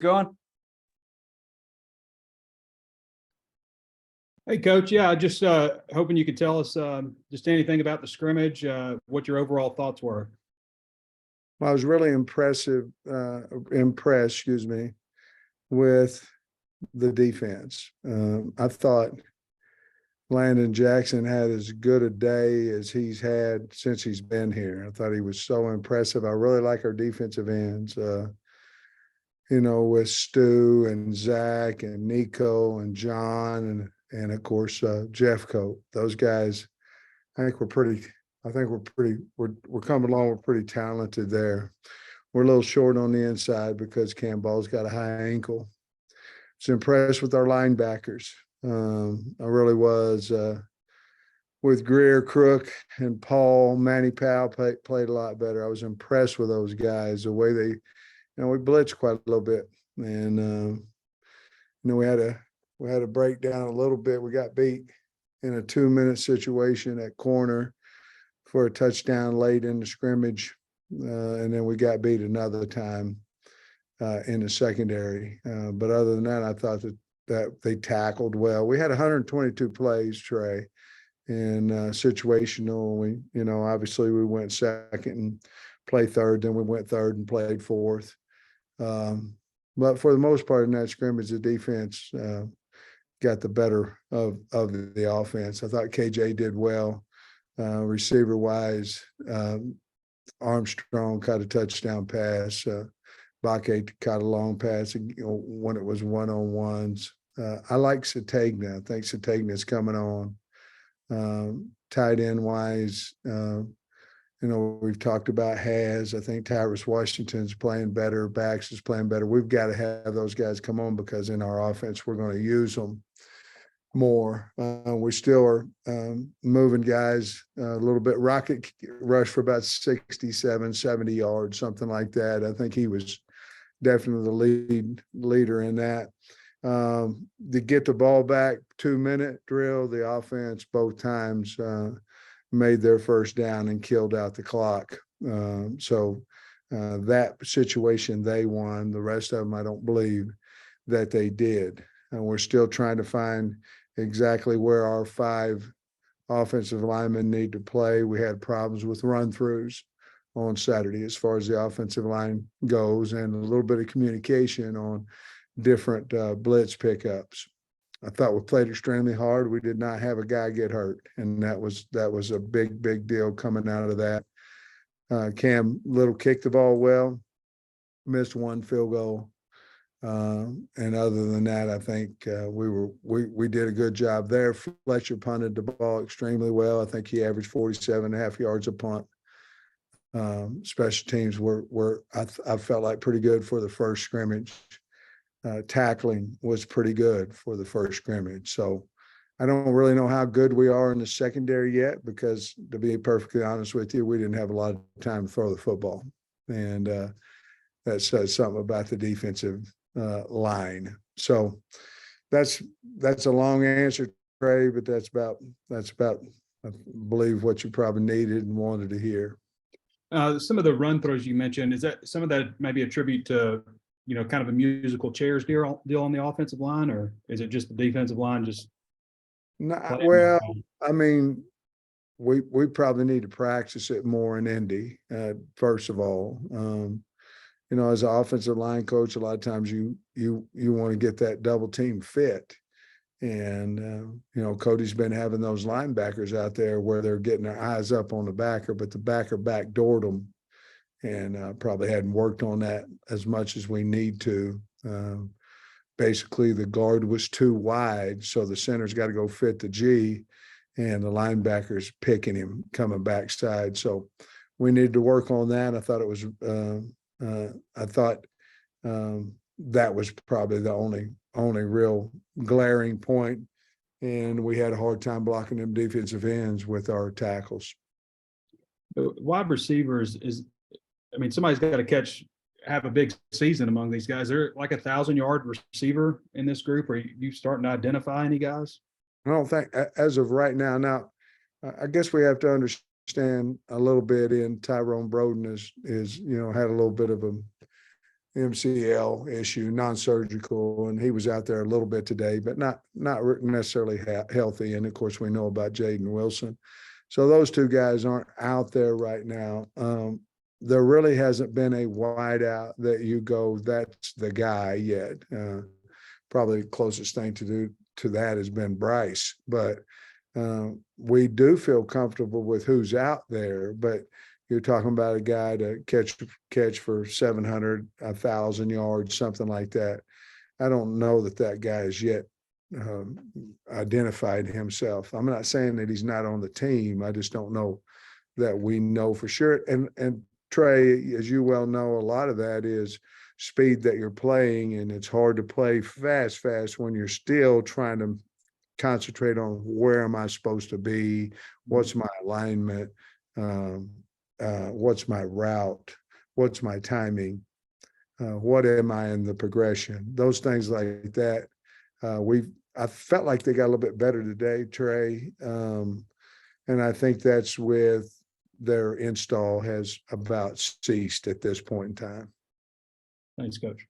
Going? Hey, Coach. Yeah, just hoping you could tell us just anything about the scrimmage, what your overall thoughts were. Well, I was really impressed, with the defense. I thought Landon Jackson had as good a day as he's had since he's been here. I thought he was so impressive. I really like our defensive ends. With Stu and Zach and Nico and John and of course Jeff Coat. Those guys, I think we're coming along. We're pretty talented there. We're a little short on the inside because Cam Ball's got a high ankle. I was impressed with our linebackers. I really was. With Greer, Crook, and Paul, Manny Powell played a lot better. I was impressed with those guys, the way they, we blitzed quite a little bit, and we had a breakdown a little bit. We got beat in a 2-minute situation at corner for a touchdown late in the scrimmage, and then we got beat another time in the secondary. But other than that, I thought that they tackled well. We had 122 plays, Trey, and situational. We, obviously we went second and played third, then we went third and played fourth. But for the most part in that scrimmage, the defense got the better of the offense. I thought KJ did well. Receiver wise, Armstrong caught a touchdown pass. Bakke caught a long pass when it was one-on-ones. I like Sategna. I think Sategna's coming on. Tight end wise, we've talked about Has. I think Tyrus Washington's playing better. Bax is playing better. We've got to have those guys come on because in our offense, we're going to use them more. We still are moving guys a little bit. Rocket rushed for about 67, 70 yards, something like that. I think he was definitely the leader in that. To get the ball back, 2-minute drill, the offense both times made their first down and killed out the clock. So that situation they won. The rest of them, I don't believe that they did. And we're still trying to find exactly where our 5 offensive linemen need to play. We had problems with run-throughs on Saturday as far as the offensive line goes, and a little bit of communication on different blitz pickups. I thought we played extremely hard. We did not have a guy get hurt, and that was a big deal coming out of that. Cam Little kicked the ball well, missed 1 field goal. And other than that, I think we did a good job there. Fletcher punted the ball extremely well. I think he averaged 47.5 yards a punt. Special teams I felt like pretty good for the first scrimmage. Tackling was pretty good for the first scrimmage. So I don't really know how good we are in the secondary yet, because to be perfectly honest with you, we didn't have a lot of time to throw the football. And that says something about the defensive line. So that's a long answer, Trey, but that's about I believe what you probably needed and wanted to hear. Some of the run throws you mentioned, is that some of that maybe a tribute to kind of a musical chairs deal on the offensive line, or is it just the defensive line just? No, well, I mean, we probably need to practice it more in Indy. First of all, as an offensive line coach, a lot of times you want to get that double team fit. And, Cody's been having those linebackers out there where they're getting their eyes up on the backer, but the backer backdoored them, and probably hadn't worked on that as much as we need to. Basically, the guard was too wide, so the center's got to go fit the G, and the linebacker's picking him coming backside. So we need to work on that. I thought it was that was probably the only real glaring point, and we had a hard time blocking them defensive ends with our tackles. The wide receivers somebody's got to have a big season among these guys. They're like 1,000-yard receiver in this group. Are you starting to identify any guys? I don't think as of right now. Now, I guess we have to understand a little bit in Tyrone Broden is had a little bit of a MCL issue, non-surgical, and he was out there a little bit today, but not necessarily healthy. And of course, we know about Jaden Wilson. So those two guys aren't out there right now. There really hasn't been a wideout that you go, that's the guy yet. Probably the closest thing to that has been Bryce, but we do feel comfortable with who's out there. But you're talking about a guy to catch for 700, 1,000 yards, something like that. I don't know that guy is yet identified himself. I'm not saying that he's not on the team. I just don't know that we know for sure. And Trey, as you well know, a lot of that is speed that you're playing, and it's hard to play fast when you're still trying to concentrate on where am I supposed to be, what's my alignment, what's my route, what's my timing, what am I in the progression, those things like that. I felt like they got a little bit better today, Trey, and I think that's with their install has about ceased at this point in time. Thanks, Coach.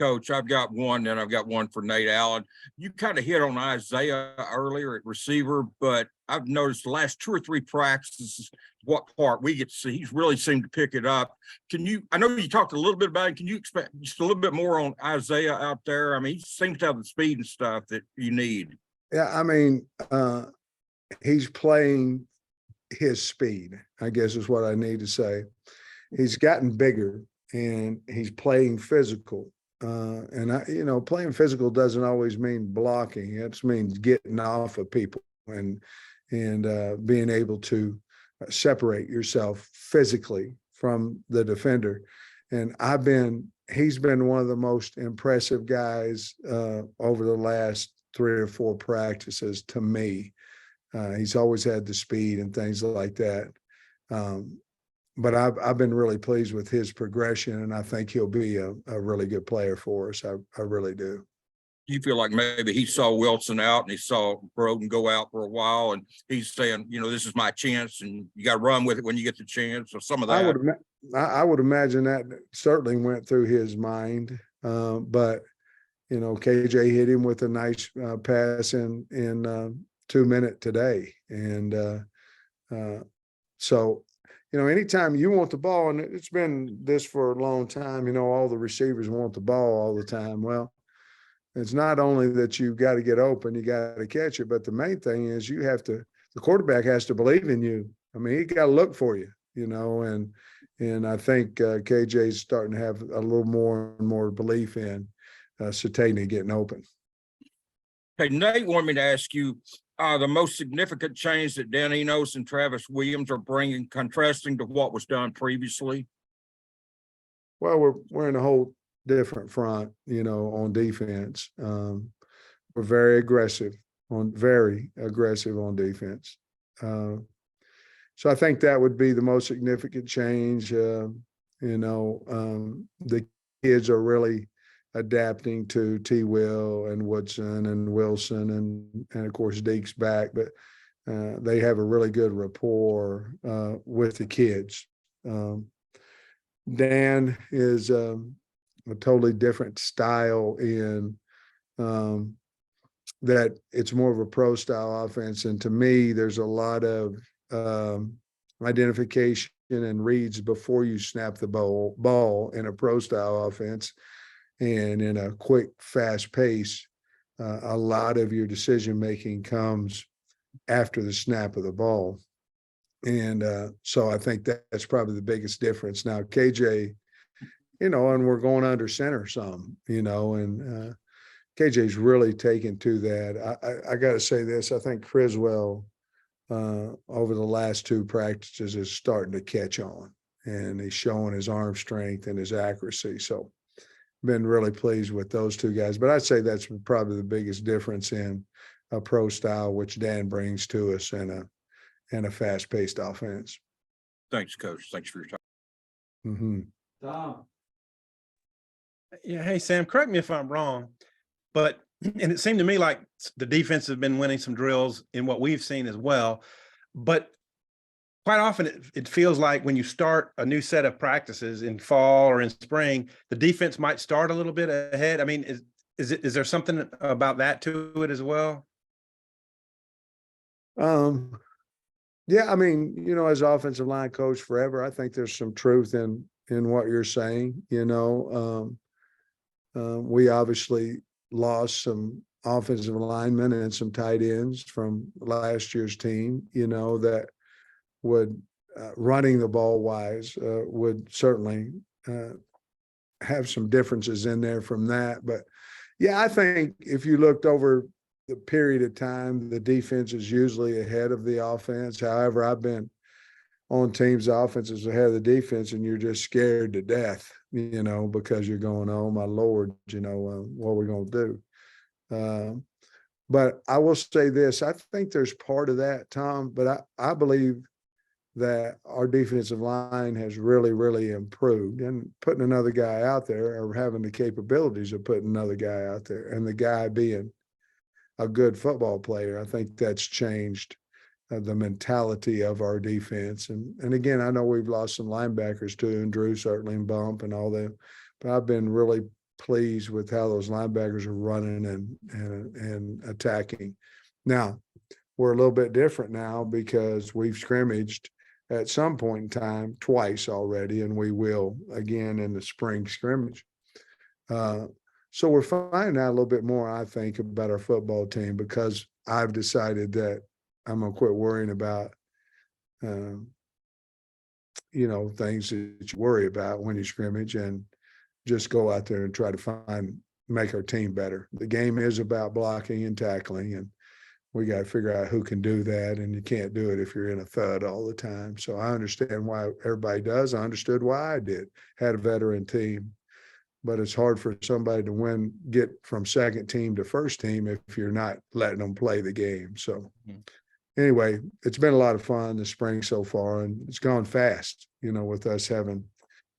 Coach, I've got one, and I've got one for Nate Allen. You kind of hit on Isaiah earlier at receiver, but I've noticed the last 2 or 3 practices, what part we get to see, he's really seemed to pick it up. I know you talked a little bit about it. Can you expect just a little bit more on Isaiah out there? I mean, he seems to have the speed and stuff that you need. Yeah, I mean, he's playing his speed, I guess is what I need to say. He's gotten bigger and he's playing physical. And playing physical doesn't always mean blocking. It just means getting off of people and being able to separate yourself physically from the defender. And he's been one of the most impressive guys over the last 3 or 4 practices to me. He's always had the speed and things like that. But I've been really pleased with his progression, and I think he'll be a really good player for us. I really do. You feel like maybe he saw Wilson out and he saw Broden go out for a while, and he's saying, this is my chance, and you got to run with it when you get the chance, or some of that. I would imagine that certainly went through his mind. But KJ hit him with a nice pass in 2 minutes today, and so. Anytime you want the ball, and it's been this for a long time, all the receivers want the ball all the time. Well, it's not only that you've got to get open, you got to catch it, but the main thing is the quarterback has to believe in you. I mean, he got to look for you, and I think KJ's starting to have a little more and more belief in Satania getting open. Hey, Nate wanted me to ask you, the most significant change that Dan Enos and Travis Williams are bringing, contrasting to what was done previously? Well, we're in a whole different front, on defense. We're very aggressive on defense. So I think that would be the most significant change. The kids are really adapting to T. Will and Woodson and Wilson and of course Deke's back, but they have a really good rapport with the kids. Dan is a totally different style in that it's more of a pro style offense, and to me there's a lot of identification and reads before you snap the ball in a pro style offense. And in a quick, fast pace, a lot of your decision-making comes after the snap of the ball. And so I think that's probably the biggest difference. Now, KJ, and we're going under center some, and KJ's really taken to that. I got to say this, I think Criswell over the last 2 practices is starting to catch on, and he's showing his arm strength and his accuracy. So been really pleased with those 2 guys, but I'd say that's probably the biggest difference in a pro style, which Dan brings to us, and a fast-paced offense. Thanks, Coach. Thanks for your time. Mm-hmm. Tom. Yeah. Hey, Sam, correct me if I'm wrong, and it seemed to me like the defense has been winning some drills in what we've seen as well. But quite often it feels like when you start a new set of practices in fall or in spring, the defense might start a little bit ahead. I mean, is there something about that to it as well? Um, yeah, I mean, as offensive line coach forever, I think there's some truth in what you're saying. We obviously lost some offensive linemen and some tight ends from last year's team, that would running the ball wise would certainly have some differences in there from that. But yeah, I think if you looked over the period of time, the defense is usually ahead of the offense. However, I've been on teams' offenses ahead of the defense, and you're just scared to death, because you're going, oh my Lord, what are we going to do? But I will say this, I think there's part of that, Tom, but I believe that our defensive line has really, really improved, and putting another guy out there or having the capabilities of putting another guy out there and the guy being a good football player, I think that's changed the mentality of our defense. And again, I know we've lost some linebackers too, and Drew certainly and Bump and all that, but I've been really pleased with how those linebackers are running and attacking. Now, we're a little bit different now because we've scrimmaged at some point in time twice already, and we will again in the spring scrimmage. So we're finding out a little bit more, I think, about our football team, because I've decided that I'm going to quit worrying about, things that you worry about when you scrimmage, and just go out there and try to make our team better. The game is about blocking and tackling, and we got to figure out who can do that. And you can't do it if you're in a thud all the time. So I understand why everybody does. I understood why I did. Had a veteran team. But it's hard for somebody to get from second team to first team if you're not letting them play the game. So anyway, it's been a lot of fun this spring so far, and it's gone fast, with us having,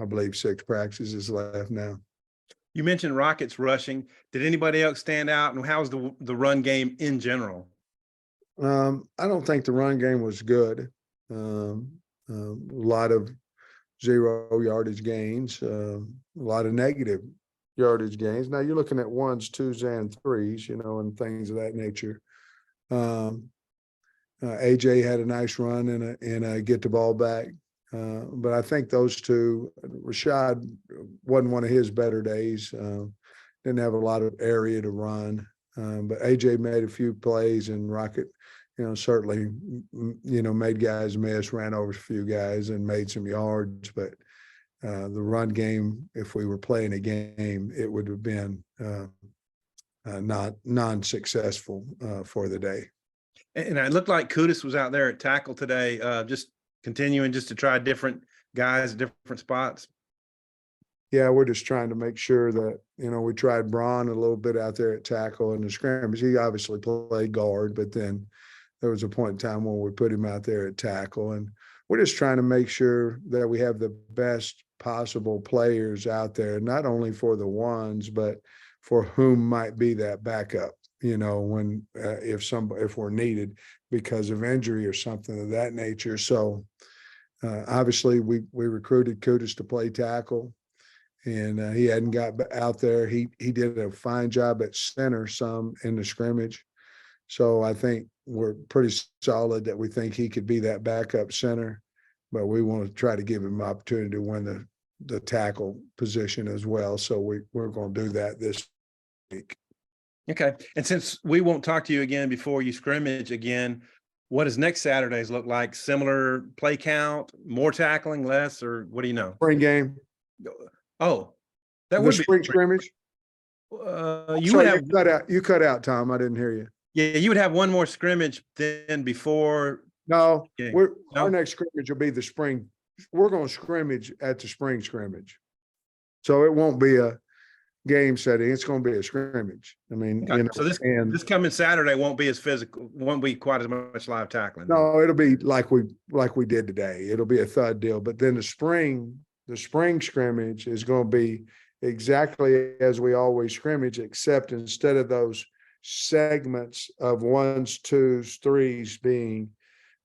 I believe, 6 practices left now. You mentioned Rockets rushing. Did anybody else stand out, and how's the run game in general? I don't think the run game was good. A lot of 0 yardage gains, a lot of negative yardage gains. Now you're looking at 1s, 2s, and 3s, and things of that nature. AJ had a nice run and a get the ball back. But I think those two, Rashad wasn't one of his better days. Didn't have a lot of area to run. But AJ made a few plays, and Rocket, certainly, made guys miss, ran over a few guys and made some yards. But the run game, if we were playing a game, it would have been not non-successful for the day. And it looked like Kudus was out there at tackle today, just continuing just to try different guys, different spots. Yeah, we're just trying to make sure that, we tried Braun a little bit out there at tackle in the scrimmage. He obviously played guard, but then there was a point in time when we put him out there at tackle. And we're just trying to make sure that we have the best possible players out there, not only for the ones, but for whom might be that backup, when if we're needed because of injury or something of that nature. So obviously we recruited Kudus to play tackle, and he hadn't got out there. He did a fine job at center some in the scrimmage. So I think we're pretty solid that we think he could be that backup center, but we want to try to give him an opportunity to win the tackle position as well. So we're going to do that this week. Okay. And since we won't talk to you again before you scrimmage again, what does next Saturdays look like? Similar play count, more tackling, less, or what do you know? Spring game. Oh, that The would be spring scrimmage. you cut out, Tom. I didn't hear you. Yeah, you would have one more scrimmage than before. No, Yeah. Our next scrimmage will be the spring. We're going to scrimmage at the spring scrimmage. So it won't be a game setting. It's going to be a scrimmage. I mean, so this coming Saturday won't be as physical, won't be quite as much live tackling. No, it'll be like we did today. It'll be a thud deal. But then the spring scrimmage is going to be exactly as we always scrimmage, except instead of those segments of 1s, 2s, 3s being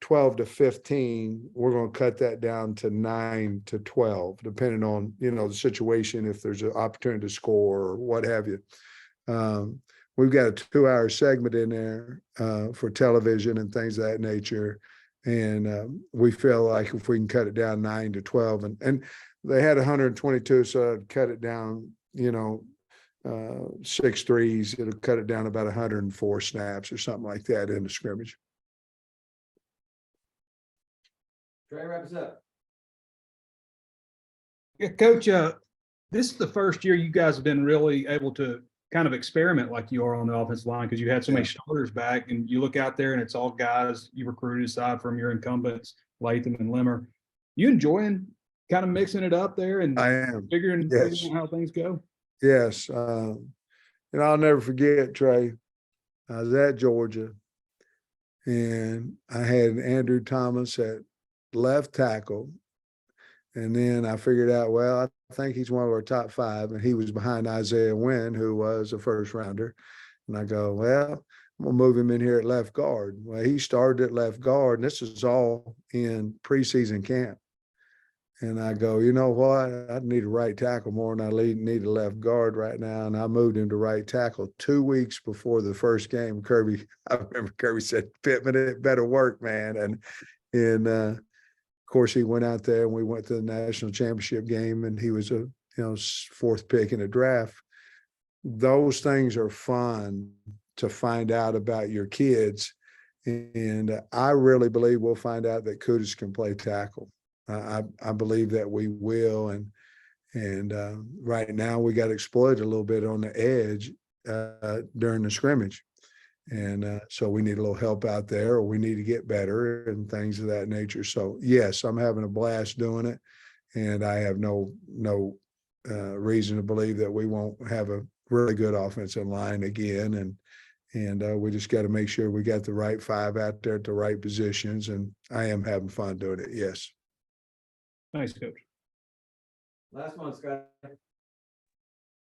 12 to 15, we're going to cut that down to 9 to 12, depending on, the situation, if there's an opportunity to score or what have you. We've got a 2-hour segment in there for television and things of that nature. And we feel like if we can cut it down 9 to 12, and they had 122, so I'd cut it down, 6 threes, it'll cut it down about 104 snaps or something like that in the scrimmage. Trey, wrap us up. Yeah, Coach, this is the first year you guys have been really able to kind of experiment like you are on the offensive line, because you had so many starters back, and you look out there and it's all guys you recruited aside from your incumbents, Latham and Limmer. You enjoying kind of mixing it up there and I am. figuring out how things go? Yes. And I'll never forget, Trey, I was at Georgia and I had Andrew Thomas at left tackle. And then I figured out, well, I think he's one of our top 5. And he was behind Isaiah Wynn, who was a first rounder. And I go, well, I'm going to move him in here at left guard. Well, he started at left guard, and this is all in preseason camp. And I go, you know what? I need a right tackle more than I need a left guard right now. And I moved him to right tackle 2 weeks before the first game. I remember Kirby said, Pittman, it better work, man. And of course, he went out there and we went to the national championship game, and he was a 4th pick in the draft. Those things are fun to find out about your kids. And I really believe we'll find out that Kudus can play tackle. I believe that we will, and right now we got exploited a little bit on the edge during the scrimmage, and so we need a little help out there, or we need to get better and things of that nature. So yes, I'm having a blast doing it, and I have no reason to believe that we won't have a really good offensive line again, and we just got to make sure we got the right 5 out there at the right positions, and I am having fun doing it. Yes. Nice, Coach. Last one, Scott.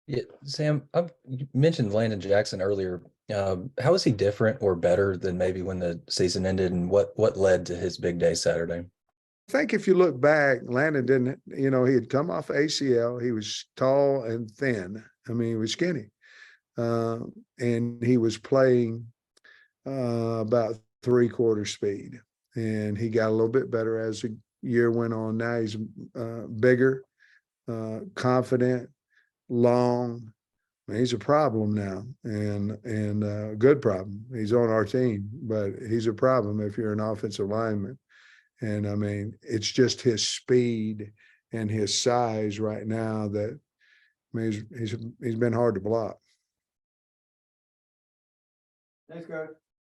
Yeah, Sam, you mentioned Landon Jackson earlier. How is he different or better than maybe when the season ended, and what led to his big day Saturday? I think if you look back, Landon didn't, he had come off ACL. He was tall and thin. I mean, he was skinny. And he was playing about 3/4 speed. And he got a little bit better as the year went on. Now he's bigger, confident, long. I mean, he's a problem now, and a good problem. He's on our team, but he's a problem if you're an offensive lineman. And I mean, it's just his speed and his size right now that, I mean, he's been hard to block. Thanks, Coach.